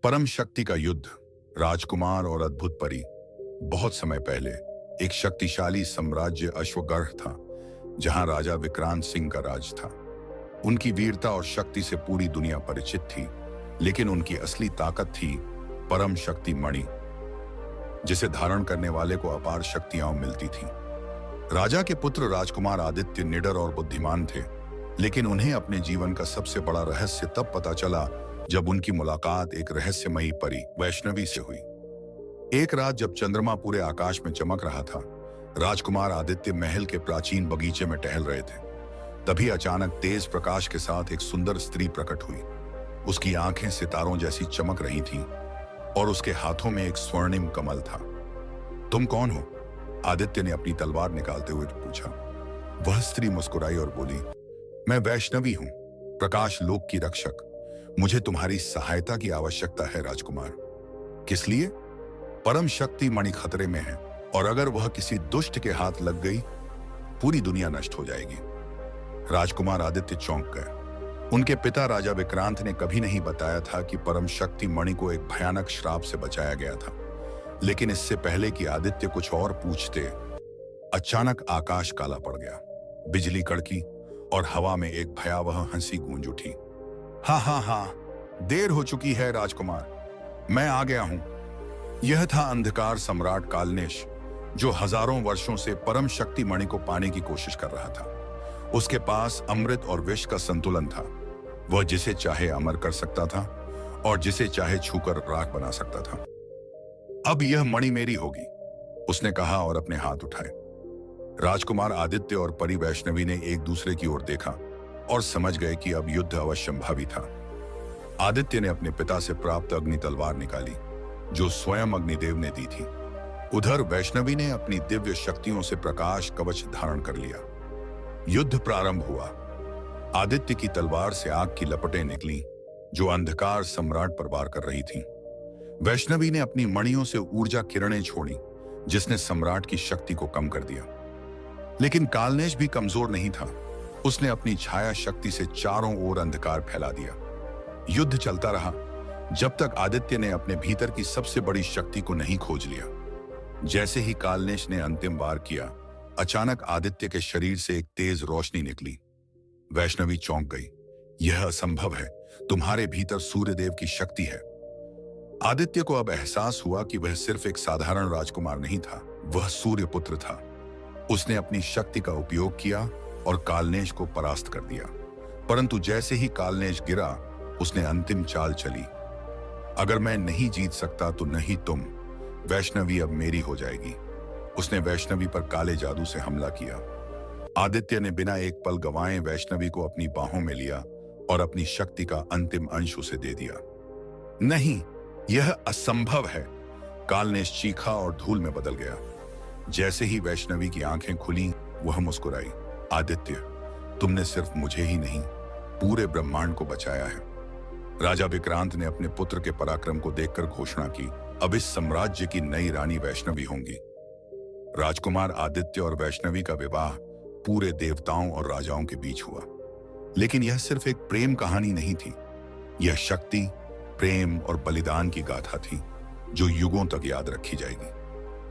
परम शक्ति का युद्ध। राजकुमार और अद्भुत परी। बहुत समय पहले एक शक्तिशाली साम्राज्य अश्वगढ़ था, जहां राजा विक्रांत सिंह का राज था। उनकी वीरता और शक्ति से पूरी दुनिया परिचित थी, लेकिन उनकी असली ताकत थी परम शक्ति मणि, जिसे धारण करने वाले को अपार शक्तियां मिलती थी। राजा के पुत्र राजकुमार आदित्य निडर और बुद्धिमान थे, लेकिन उन्हें अपने जीवन का सबसे बड़ा रहस्य तब पता चला जब उनकी मुलाकात एक रहस्यमयी परी वैष्णवी से हुई। एक रात जब चंद्रमा पूरे आकाश में चमक रहा था, राजकुमार आदित्य महल के प्राचीन बगीचे में टहल रहे थे। तभी अचानक तेज प्रकाश के साथ एक सुंदर स्त्री प्रकट हुई। उसकी आंखें सितारों जैसी चमक रही थीं और उसके हाथों में एक स्वर्णिम कमल था। तुम कौन हो? आदित्य ने अपनी तलवार निकालते हुए पूछा। वह स्त्री मुस्कुराई और बोली, मैं वैष्णवी हूं, प्रकाश लोक की रक्षक। मुझे तुम्हारी सहायता की आवश्यकता है राजकुमार। किस लिए? परम शक्ति मणि खतरे में है, और अगर वह किसी दुष्ट के हाथ लग गई, पूरी दुनिया नष्ट हो जाएगी। राजकुमार आदित्य चौंक गए। उनके पिता राजा विक्रांत ने कभी नहीं बताया था कि परम शक्ति मणि को एक भयानक श्राप से बचाया गया था। लेकिन इससे पहले कि आदित्य कुछ और पूछते, अचानक आकाश काला पड़ गया। बिजली कड़की और हवा में एक भयावह हंसी गूंज उठी। हाँ हाँ हाँ, देर हो चुकी है राजकुमार, मैं आ गया हूं। यह था अंधकार सम्राट कालनेश, जो हजारों वर्षों से परम शक्ति मणि को पाने की कोशिश कर रहा था। उसके पास अमृत और विष का संतुलन था। वह जिसे चाहे अमर कर सकता था और जिसे चाहे छूकर राख बना सकता था। अब यह मणि मेरी होगी, उसने कहा और अपने हाथ उठाए। राजकुमार आदित्य और परी वैष्णवी ने एक दूसरे की ओर देखा और समझ गए कि अब युद्ध अवश्यंभावी था। आदित्य ने अपने पिता से प्राप्त अग्नि तलवार निकाली, जो स्वयं अग्निदेव ने दी थी। उधर वैष्णवी ने अपनी दिव्य शक्तियों से प्रकाश कवच धारण कर लिया। युद्ध प्रारंभ हुआ। आदित्य की तलवार से आग की लपटें निकलीं, जो अंधकार सम्राट पर वार कर रही थीं। वैष्णवी ने अपनी मणियों से ऊर्जा किरणें छोड़ी, जिसने सम्राट की शक्ति को कम कर दिया। लेकिन कालनेश भी कमजोर नहीं था। उसने अपनी छाया शक्ति से चारों ओर अंधकार फैला दिया। युद्ध चलता रहा जब तक आदित्य ने अपने भीतर की सबसे बड़ी शक्ति को नहीं खोज लिया। जैसे ही कालनेश ने अंतिम वार किया, अचानक आदित्य के शरीर से एक तेज रोशनी निकली। वैष्णवी चौंक गई। यह असंभव है, तुम्हारे भीतर सूर्यदेव की शक्ति है। आदित्य को अब एहसास हुआ कि वह सिर्फ एक साधारण राजकुमार नहीं था, वह सूर्यपुत्र था। उसने अपनी शक्ति का उपयोग किया और कालनेश को परास्त कर दिया। परंतु जैसे ही कालनेश गिरा, उसने अंतिम चाल चली। अगर मैं नहीं जीत सकता तो नहीं तुम, वैष्णवी अब मेरी हो जाएगी। उसने वैष्णवी पर काले जादू से हमला किया। आदित्य ने बिना एक पल गंवाए वैष्णवी को अपनी बाहों में लिया और अपनी शक्ति का अंतिम अंश उसे दे दिया। नहीं, यह असंभव है, कालनेश चीखा और धूल में बदल गया। जैसे ही वैष्णवी की आंखें खुली, वह मुस्कुराई। आदित्य, तुमने सिर्फ मुझे ही नहीं, पूरे ब्रह्मांड को बचाया है। राजा विक्रांत ने अपने पुत्र के पराक्रम को देखकर घोषणा की, अब इस साम्राज्य की नई रानी वैष्णवी होंगी। राजकुमार आदित्य और वैष्णवी का विवाह पूरे देवताओं और राजाओं के बीच हुआ। लेकिन यह सिर्फ एक प्रेम कहानी नहीं थी, यह शक्ति, प्रेम और बलिदान की गाथा थी, जो युगों तक याद रखी जाएगी।